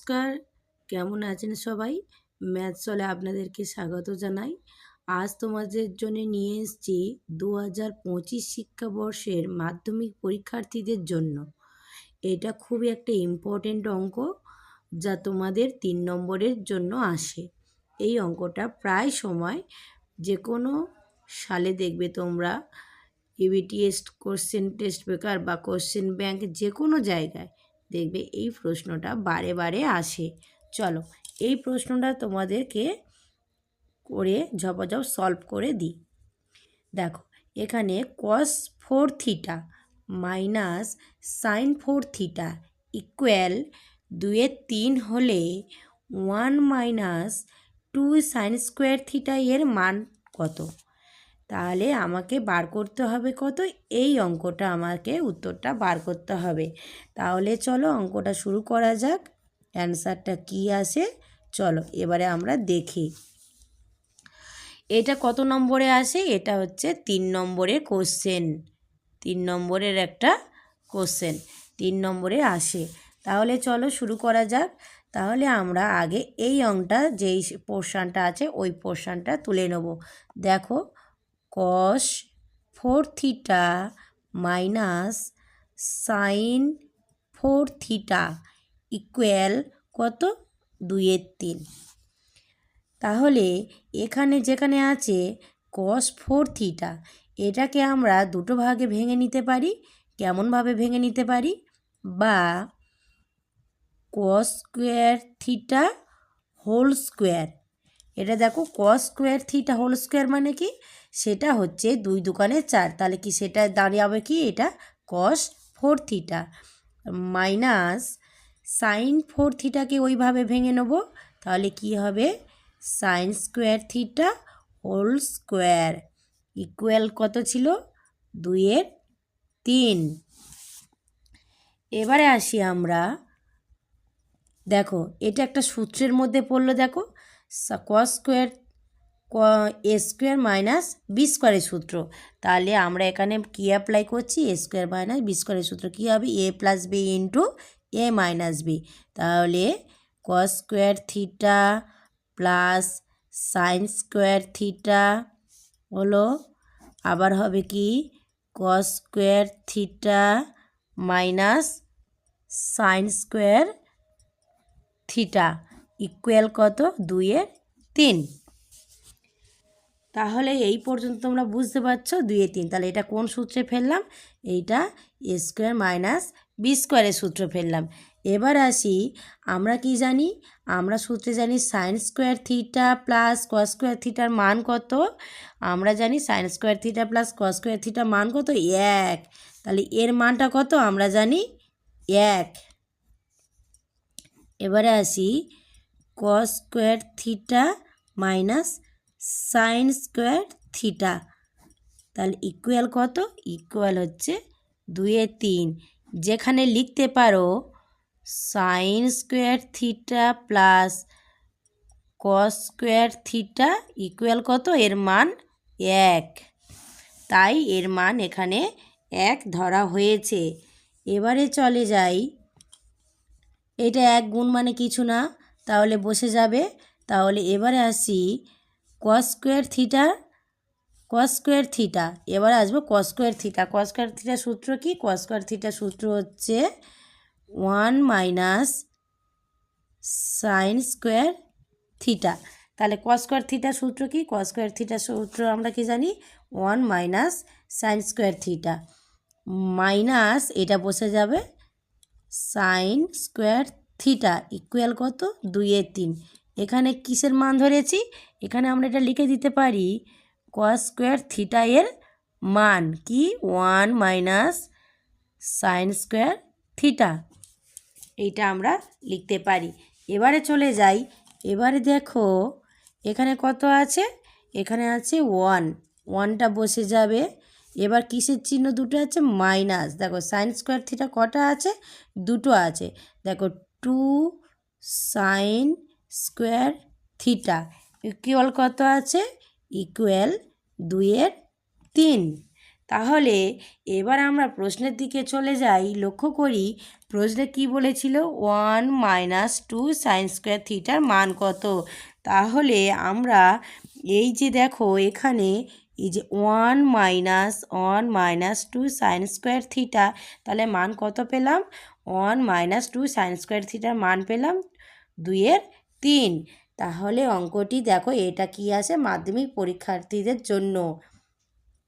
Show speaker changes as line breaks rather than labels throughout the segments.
নমস্কার, কেমন আছেন সবাই? ম্যাথ চলে আপনাদেরকে স্বাগত জানাই। আজ তোমাদের জন্য নিয়ে এসেছি 2025 শিক্ষাবর্ষের মাধ্যমিক পরীক্ষার্থীদের জন্য। এটা খুবই একটা ইম্পর্টেন্ট অঙ্ক, যা তোমাদের 3 নম্বরের জন্য আসে। এই অঙ্কটা প্রায় সময় যে কোনো সালে দেখবে তোমরা ইবিটিএস কোশ্চেন টেস্ট পেপার বা কোশ্চেন ব্যাংক যে কোনো জায়গায় দেখবে এই প্রশ্নটা বারে বারে আসে। চলো এই প্রশ্নটা তোমাদেরকে করে ঝপাঝপ সলভ করে দিই। দেখো এখানে cos 4 theta minus sine 4 theta equal 2/3 হলে 1 মাইনাস 2 সাইন স্কোয়ার থিটা এর মান কত? তাহলে আমাকে বার করতে হবে কত? এই অঙ্কটা আমাকে উত্তরটা বার করতে হবে। তাহলে চলো অঙ্কটা শুরু করা যাক। অ্যান্সারটা কি আসে চলো এবারে আমরা দেখি। এটা কত নম্বরে আসে? এটা হচ্ছে 3 নম্বরের কোশ্চেন। 3 নম্বরের একটা কোশ্চেন 3 নম্বরে আসে। তাহলে চলো শুরু করা যাক। তাহলে আমরা আগে এই অঙ্কটা যেই পোর্শনটা আছে ওই পোর্শনটা তুলে নেব। দেখো cos 4 theta minus sine 4 theta equal কত? 2/3। তাহলে এখানে যেখানে আছে cos 4 থিটা, এটাকে আমরা দুটো ভাগে ভেঙে নিতে পারি। কেমনভাবে ভেঙে নিতে পারি? বা cos square theta whole square. এটা দেখো cos square theta whole square মানে কি? সেটা হচ্ছে 2 দুগুণে 4। তাহলে কি সেটা দাঁড়াবে কি? এটা cos 4 থিটা মাইনাস সাইন 4 থিটাকে ওইভাবে ভেঙে নেব। তাহলে কি হবে? Sine square theta whole square equal কত ছিল? 2/3। এবারে আসি আমরা। দেখো এটা একটা সূত্রের মধ্যে পড়লো। দেখো cos স্কোয়ার এ স্কোয়ার মাইনাস বি স্কোয়ারের সূত্র। তাহলে আমরা এখানে কি অ্যাপ্লাই করছি? এ স্কোয়ার মাইনাস বি স্কোয়ারের সূত্র কী হবে? এ প্লাস বি ইন্টু এ মাইনাস বি। তাহলে cos square theta plus sign square theta হলো, আবার হবে কি cos square theta minus sign square theta equal কত? 2/3। তাহলে এই পর্যন্ত তোমরা বুঝতে পারছো 2/3। তাহলে এটা কোন সূত্রে ফেললাম? এইটা এ স্কোয়ার মাইনাস বি স্কোয়ারের সূত্র ফেললাম। এবার আসি, আমরা কি জানি? আমরা সূত্রে জানি sign square theta plus cos square থিটার মান কত? আমরা জানি sign square theta plus cos square থিটার মান কত? 1। তাহলে এর মানটা কত? আমরা জানি 1। এবারে আসি cos square theta minus sign square theta, তাহলে ইকুয়াল কত? ইকুয়াল হচ্ছে 2/3। যেখানে লিখতে পারো sign square theta plus cos square theta equal কত? এর মান 1। তাই এর মান এখানে 1 ধরা হয়েছে। এবারে চলে যাই। এটা 1 গুণ মানে কিছু না, তাহলে বসে যাবে। তাহলে এবারে আসি cos square theta, cos square theta. এবারে আসবো cos square theta. cos square থিটার সূত্র কি? cos স্কোয়ার থিটার সূত্র হচ্ছে 1 মাইনাস সাইন স্কোয়ার থিটা। তাহলে cos স্কোয়ার থিটার সূত্র কি? cos স্কোয়ার থিটার সূত্র আমরা কি জানি? 1 minus sine square theta minus এটা বসে যাবে সাইন স্কোয়ার থিটা ইকুয়াল কত? 2/3। এখানে কিসের মান ধরেছি? এখানে আমরা এটা লিখে দিতে পারি cos স্কোয়ার থিটা এর মান কি? 1 মাইনাস সাইন স্কোয়ার থিটা। এইটা আমরা লিখতে পারি। এবারে চলে যাই। এবারে দেখো এখানে কত আছে? এখানে আছে 1। 1টা বসে যাবে। এবার কিসের চিহ্ন দুটো আছে? মাইনাস। দেখো সাইন স্কোয়ার থিটা কটা আছে? দুটো আছে। দেখো 2 সাইন স্কোয়ার থিটা ইকুয়াল কত আছে? ইকুয়াল 2/3। তাহলে এবার আমরা প্রশ্নের দিকে চলে যাই। লক্ষ্য করি প্রশ্নে কি বলেছিল, 1 - 2 সাইন স্কোয়ার থিটার মান কত। তাহলে আমরা এই যে দেখো এখানে এই যে 1 - 2 সাইন স্কোয়ার থিটা, তাহলে মান কত পেলাম? 1 - 2 সাইন স্কোয়ার থিটার মান পেলাম 2/3। তাহলে অঙ্কটি দেখো, এটা কি আছে মাধ্যমিক পরীক্ষার্থীদের জন্য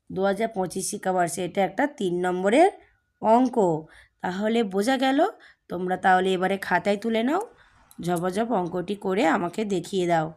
2025 শিক্ষাবর্ষে এটা একটা 3 নম্বরের অঙ্ক। তাহলে বোঝা গেল। তোমরা তাহলে এবারে খাতায় তুলে নাও, ঝপাঝপ অঙ্কটি করে আমাকে দেখিয়ে দাও।